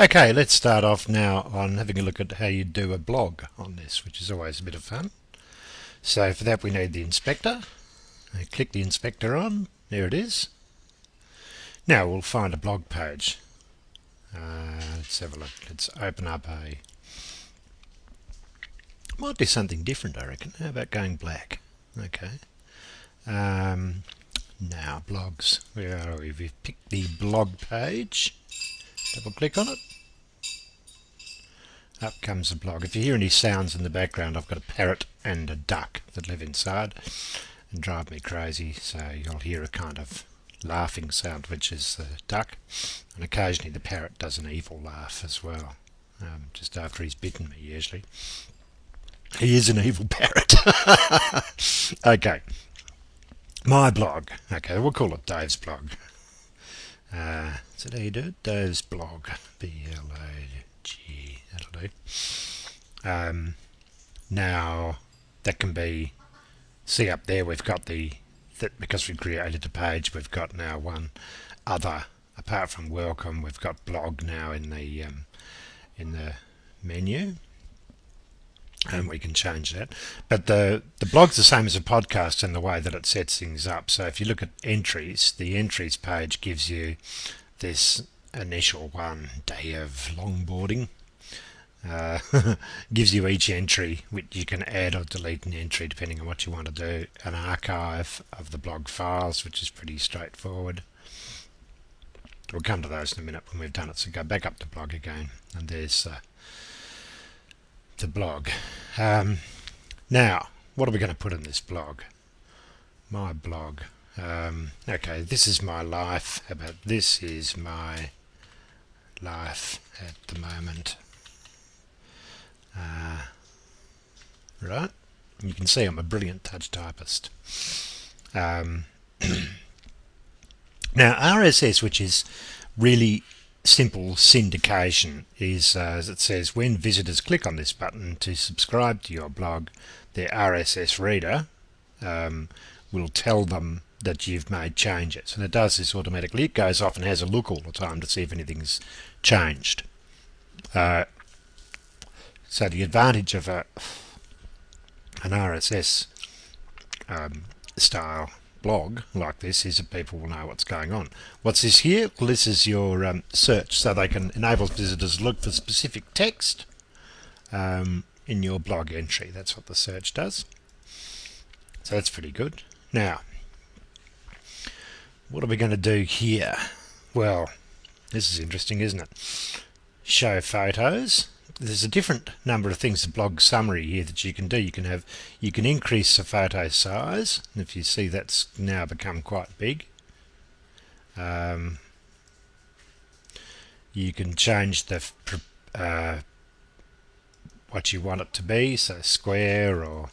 Okay, let's start off now on having a look at how you do a blog on this, which is always a bit of fun. So for that we need the inspector. I click the inspector on, there it is. Now we'll find a blog page. Let's have a look. Let's open up might do something different, I reckon. How about going black? Okay. Now blogs. Where are we? We've picked the blog page. Double click on it. Up comes the blog. If you hear any sounds in the background, I've got a parrot and a duck that live inside and drive me crazy, so you'll hear a kind of laughing sound, which is the duck, and occasionally the parrot does an evil laugh as well, just after he's bitten me usually. He is an evil parrot. Okay, my blog. Okay, we'll call it Dave's blog. So there you do it, Dave's blog. B-L-O-G, that'll do. Now that can be, see up there we've got because we created a page, we've got now one other, apart from welcome, we've got blog now in the menu, and we can change that. But the blog's the same as a podcast in the way that it sets things up. So if you look at entries, the entries page gives you this initial one, day of longboarding. Gives you each entry, which you can add or delete an entry depending on what you want to do, an archive of the blog files, which is pretty straightforward. We'll come to those in a minute when we've done it, so go back up to blog again, and there's the blog. Now what are we going to put in this blog? My blog. Okay, this is my life. How about this is my life at the moment. Right, you can see I'm a brilliant touch typist. Now RSS, which is really simple syndication, is as it says, when visitors click on this button to subscribe to your blog, their RSS reader will tell them that you've made changes, and it does this automatically. It goes off and has a look all the time to see if anything's changed. So the advantage of an RSS style blog like this is that people will know what's going on. What's this here? Well, this is your search, so they can enable visitors to look for specific text in your blog entry. That's what the search does. So that's pretty good. Now, what are we going to do here? Well, this is interesting, isn't it? Show photos. There's a different number of things, the blog summary here, that you can do. You can increase the photo size, and if you see, that's now become quite big. You can change the what you want it to be, so square or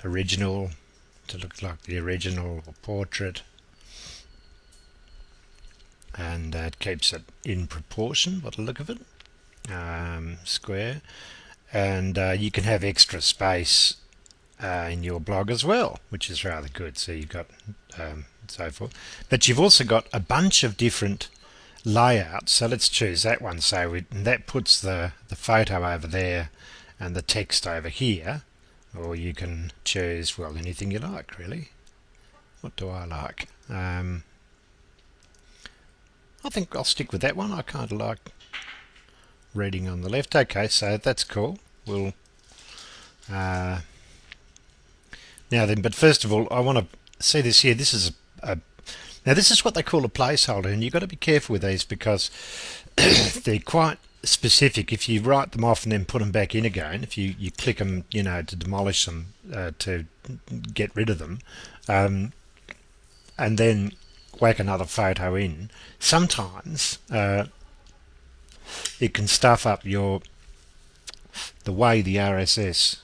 original to look like the original, or portrait, and it keeps it in proportion by the look of it. Square, and you can have extra space in your blog as well, which is rather good. So you've got so forth, but you've also got a bunch of different layouts. So let's choose that one. So that puts the photo over there and the text over here, or you can choose, well, anything you like really. What do I like? I think I'll stick with that one. I kind of like reading on the left. Okay, so that's cool. We'll now then, but first of all, I want to see this here. This is now this is what they call a placeholder, and you've got to be careful with these because they're quite specific. If you write them off and then put them back in again, if you click them, you know, to demolish them, to get rid of them, and then whack another photo in, sometimes it can stuff up the way the RSS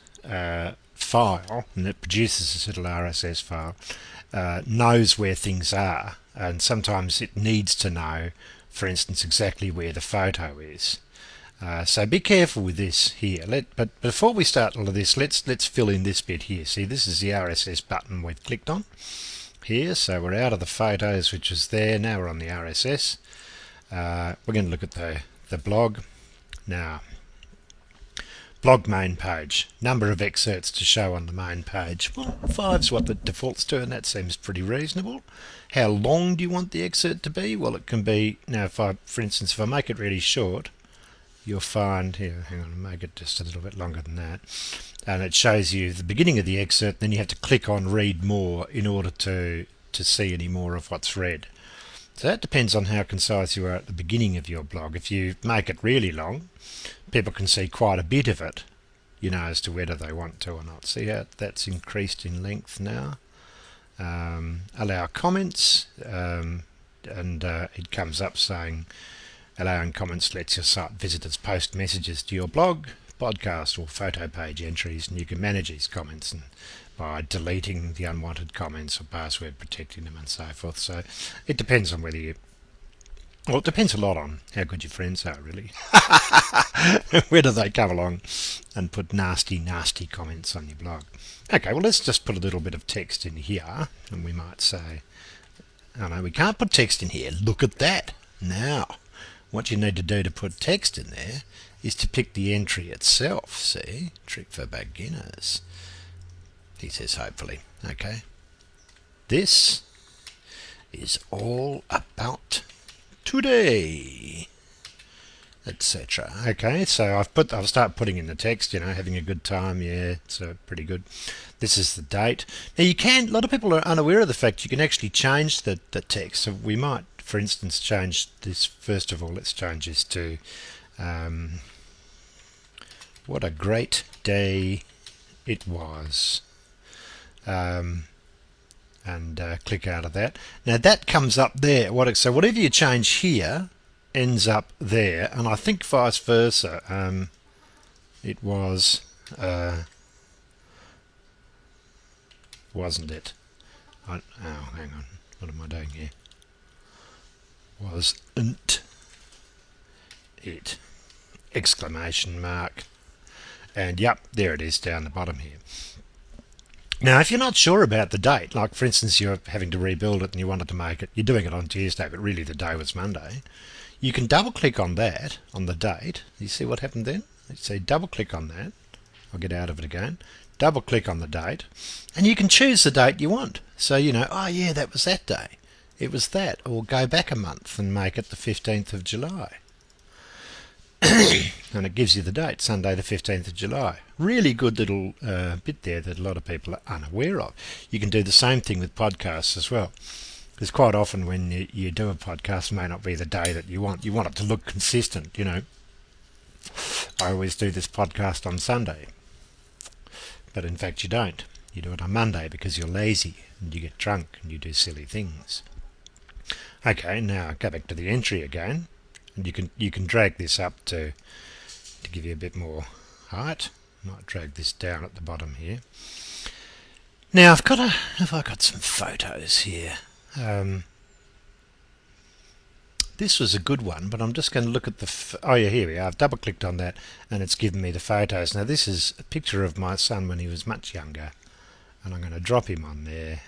file, and it produces this little RSS file, knows where things are, and sometimes it needs to know, for instance, exactly where the photo is. So be careful with this here. But before we start all of this, let's fill in this bit here. See, this is the RSS button we've clicked on here, so we're out of the photos, which is there. Now we're on the RSS. We're going to look at the the blog. Now, blog main page, number of excerpts to show on the main page. Well, 5's what the default's to, and that seems pretty reasonable. How long do you want the excerpt to be? Well, it can be, now for instance, if I make it really short, you'll find, here, hang on, make it just a little bit longer than that, and it shows you the beginning of the excerpt, then you have to click on read more in order to see any more of what's read. So that depends on how concise you are at the beginning of your blog. If you make it really long, people can see quite a bit of it, as to whether they want to or not. See how that's increased in length now. Allow comments, and it comes up saying allowing comments lets your site visitors post messages to your blog, podcast or photo page entries, and you can manage these comments by deleting the unwanted comments or password protecting them and so forth. So it depends on whether you, well, it depends a lot on how good your friends are, really. Whether they come along and put nasty comments on your blog. Okay, well, let's just put a little bit of text in here, and we might say, oh no, we can't put text in here. Look at that. Now, what you need to do to put text in there is to pick the entry itself. See, trick for beginners. He says, hopefully. Okay. This is all about today, etc. Okay, so I'll start putting in the text, having a good time. Yeah, so pretty good. This is the date. Now a lot of people are unaware of the fact you can actually change the text. So we might, for instance, change this. First of all, let's change this to what a great day it was. And click out of that. Now that comes up there. So whatever you change here ends up there, and I think vice versa. It was, wasn't it? Oh, hang on. What am I doing here? Wasn't it? Exclamation mark. And yep, there it is down the bottom here. Now, if you're not sure about the date, like for instance you're having to rebuild it and you wanted to make it, you're doing it on Tuesday, but really the day was Monday, you can double click on that, on the date. You see what happened then? Let's say double click on that. I'll get out of it again. Double click on the date, and you can choose the date you want. So oh yeah, that was that day. It was that, or go back a month and make it the 15th of July. And it gives you the date, Sunday the 15th of July. Really good little bit there that a lot of people are unaware of. You can do the same thing with podcasts as well. Because quite often when you do a podcast, it may not be the day that you want. You want it to look consistent, I always do this podcast on Sunday. But in fact you don't. You do it on Monday because you're lazy and you get drunk and you do silly things. Okay, now go back to the entry again. And you can drag this up to give you a bit more height. Might drag this down at the bottom here. Now I've got some photos here. This was a good one, but I'm just going to look at oh yeah, here we are. I've double clicked on that and it's given me the photos. Now this is a picture of my son when he was much younger, and I'm going to drop him on there.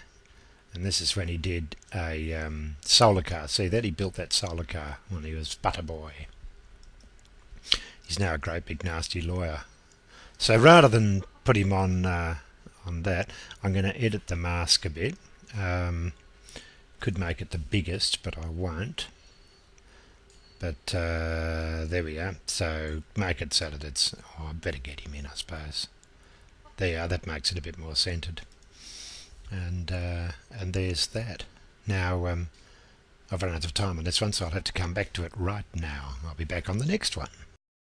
And this is when he did a solar car. See that? He built that solar car when he was butter boy. He's now a great big nasty lawyer. So rather than put him on that, I'm going to edit the mask a bit. Could make it the biggest, but I won't. But there we are. So make it so that it's... Oh, I better get him in, I suppose. There you are. That makes it a bit more centered. And there's that. Now I've run out of time on this one, so I'll have to come back to it right now. I'll be back on the next one.